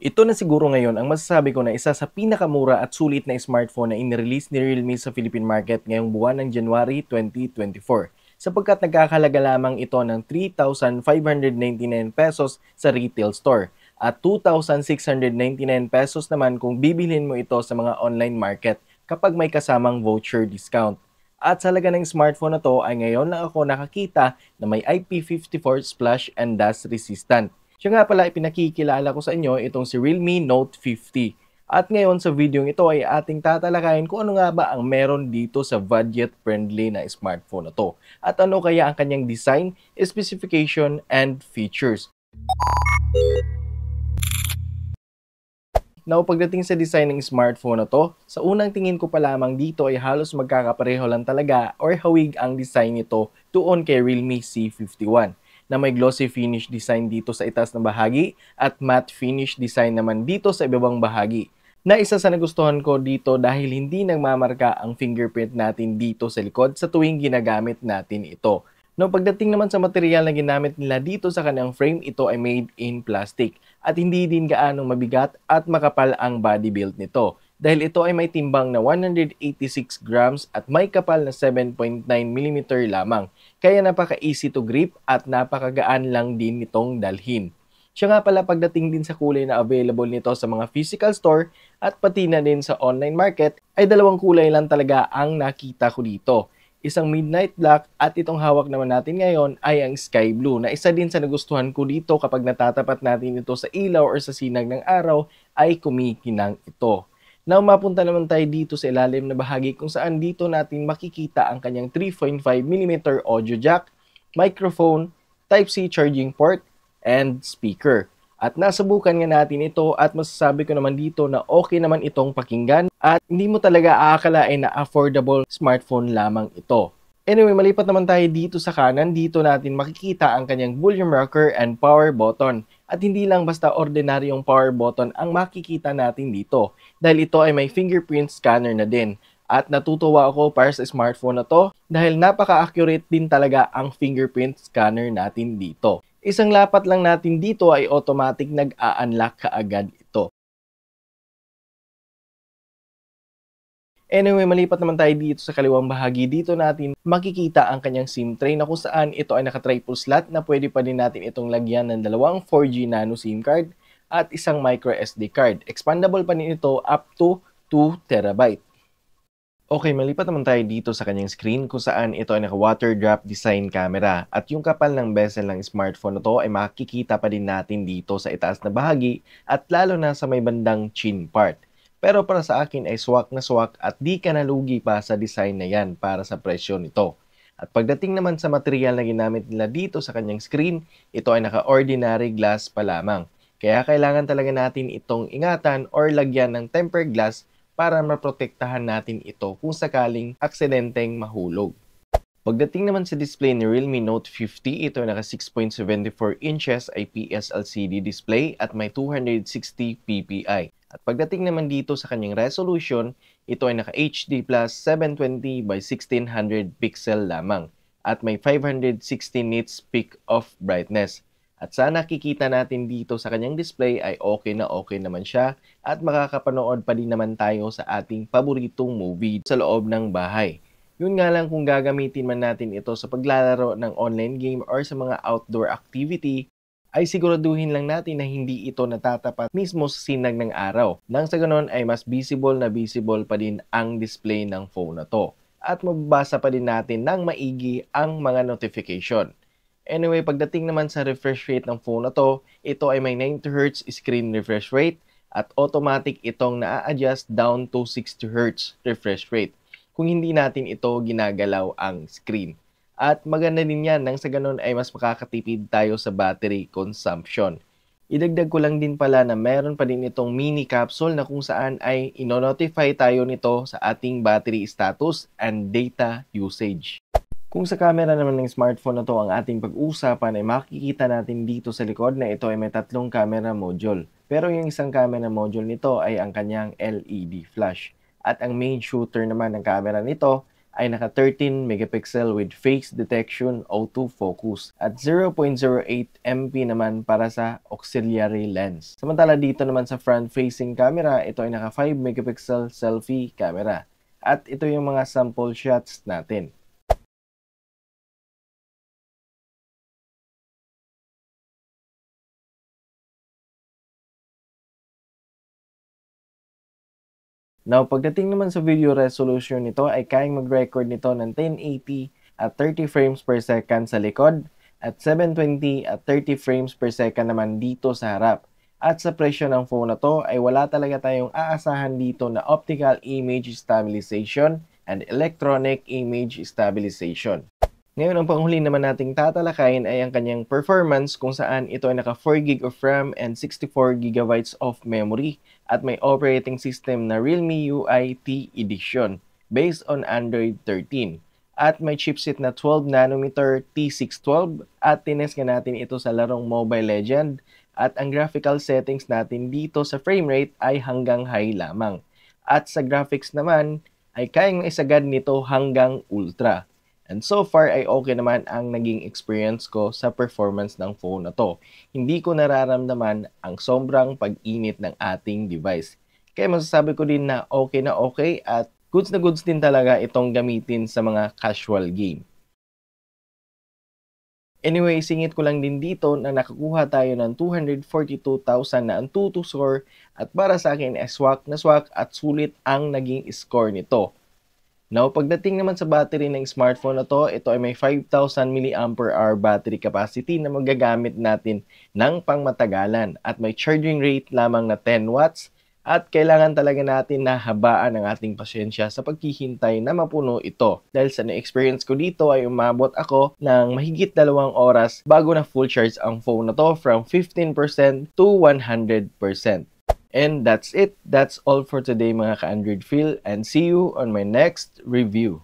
Ito na siguro ngayon ang masasabi ko na isa sa pinakamura at sulit na smartphone na inirelease ni Realme sa Philippine market ngayong buwan ng January 2024 sapagkat nagkakalaga lamang ito ng 3,599 pesos sa retail store at 2,699 pesos naman kung bibilhin mo ito sa mga online market kapag may kasamang voucher discount. At sa halaga ng smartphone na to ay ngayon lang ako nakakita na may IP54 splash and dust resistant. Siya nga pala ipinakikilala ko sa inyo itong si Realme Note 50. At ngayon sa video ito ay ating tatalakayin kung ano nga ba ang meron dito sa budget-friendly na smartphone na to. At ano kaya ang kanyang design, specification, and features. Now, pagdating sa design ng smartphone na to, sa unang tingin ko pa lamang dito ay halos magkakapareho lang talaga or hawig ang design nito doon kay Realme C51 na may glossy finish design dito sa itaas na bahagi at matte finish design naman dito sa ibabang bahagi. Na isa sa nagustuhan ko dito dahil hindi nagmamarka ang fingerprint natin dito sa likod sa tuwing ginagamit natin ito. No, pagdating naman sa material na ginamit nila dito sa kanyang frame, ito ay made in plastic at hindi din gaanong mabigat at makapal ang body build nito dahil ito ay may timbang na 186 grams at may kapal na 7.9 mm lamang. Kaya napaka-easy to grip at napakagaan lang din nitong dalhin. Siya nga pala pagdating din sa kulay na available nito sa mga physical store at pati na din sa online market ay dalawang kulay lang talaga ang nakita ko dito. Isang midnight black at itong hawak naman natin ngayon ay ang sky blue na isa din sa nagustuhan ko dito kapag natatapat natin ito sa ilaw or sa sinag ng araw ay kumikinang ito. Now mapunta naman tayo dito sa ilalim na bahagi kung saan dito natin makikita ang kanyang 3.5mm audio jack, microphone, Type-C charging port, and speaker. At nasubukan nga natin ito at masasabi ko naman dito na okay naman itong pakinggan at hindi mo talaga aakalain na affordable smartphone lamang ito. Anyway, malipat naman tayo dito sa kanan. Dito natin makikita ang kanyang volume rocker and power button. At hindi lang basta ordinaryong power button ang makikita natin dito dahil ito ay may fingerprint scanner na din. At natutuwa ako para sa smartphone na to dahil napaka-accurate din talaga ang fingerprint scanner natin dito. Isang lapat lang natin dito ay automatic nag-a-unlock kaagad ito. Anyway, malipat naman tayo dito sa kaliwang bahagi. Dito natin makikita ang kanyang SIM tray na kung saan ito ay naka-triple slot na pwede pa din natin itong lagyan ng dalawang 4G nano SIM card at isang micro SD card. Expandable pa din ito up to 2 TB. Okay, malipat naman tayo dito sa kanyang screen kung saan ito ay naka-water drop design camera at yung kapal ng bezel ng smartphone na to ay makikita pa din natin dito sa itaas na bahagi at lalo na sa may bandang chin part. Pero para sa akin ay swak na swak at di ka nalugi pa sa design na yan para sa presyo nito. At pagdating naman sa material na ginamit nila dito sa kanyang screen, ito ay naka-ordinary glass pa lamang. Kaya kailangan talaga natin itong ingatan or lagyan ng tempered glass para maprotektahan natin ito kung sakaling aksidenteng mahulog. Pagdating naman sa display ni Realme Note 50, ito ay naka 6.74 inches IPS LCD display at may 260 ppi. At pagdating naman dito sa kanyang resolution, ito ay naka HD Plus 720 by 1600 pixel lamang at may 560 nits peak of brightness. At sa nakikita natin dito sa kanyang display ay okay naman siya at makakapanood pa din naman tayo sa ating paboritong movie sa loob ng bahay. Yun nga lang kung gagamitin man natin ito sa paglalaro ng online game or sa mga outdoor activity, ay siguraduhin lang natin na hindi ito natatapat mismo sa sinag ng araw. Nang sa ganon ay mas visible pa din ang display ng phone na to. At mababasa pa din natin ng maigi ang mga notification. Anyway, pagdating naman sa refresh rate ng phone na to, ito ay may 90Hz screen refresh rate at automatic itong na-adjust down to 60Hz refresh rate kung hindi natin ito ginagalaw ang screen. At maganda din yan nang sa ganun ay mas makakatipid tayo sa battery consumption. Idagdag ko lang din pala na meron pa din itong mini capsule na kung saan ay ino-notify tayo nito sa ating battery status and data usage. Kung sa camera naman ng smartphone na to ang ating pag-uusapan ay makikita natin dito sa likod na ito ay may tatlong camera module. Pero yung isang camera module nito ay ang kanyang LED flash. At ang main shooter naman ng camera nito ay naka 13 megapixel with face detection autofocus at 0.08 MP naman para sa auxiliary lens. Samantala dito naman sa front-facing camera, ito ay naka 5 megapixel selfie camera. At ito yung mga sample shots natin. Now, pagdating naman sa video resolution nito ay kayang mag-record nito ng 1080 at 30 frames per second sa likod at 720 at 30 frames per second naman dito sa harap. At sa presyo ng phone na to ay wala talaga tayong aasahan dito na optical image stabilization and electronic image stabilization. Ngayon, ang panghuli naman nating tatalakayin ay ang kanyang performance kung saan ito ay naka 4GB of RAM and 64GB of memory at may operating system na Realme UI T Edition based on Android 13. At may chipset na 12nm T612 at tines nga natin ito sa larong Mobile Legend at ang graphical settings natin dito sa frame rate ay hanggang high lamang. At sa graphics naman ay kayang maisagad nito hanggang ultra. And so far ay okay naman ang naging experience ko sa performance ng phone na to. Hindi ko nararamdaman ang sobrang pag-init ng ating device. Kaya masasabi ko din na okay at goods na goods din talaga itong gamitin sa mga casual game. Anyway, singit ko lang din dito na nakakuha tayo ng 242,000 na Antutu score at para sa akin ay swak na swak at sulit ang naging score nito. Now, pagdating naman sa battery ng smartphone na to, ito ay may 5,000 mAh battery capacity na magagamit natin ng pangmatagalan at may charging rate lamang na 10 watts at kailangan talaga natin na habaan ang ating pasyensya sa paghihintay na mapuno ito. Dahil sa na-experience ko dito ay umabot ako ng mahigit 2 oras bago na full charge ang phone na to from 15% to 100%. And that's it. That's all for today mga ka-Android Feel and see you on my next review.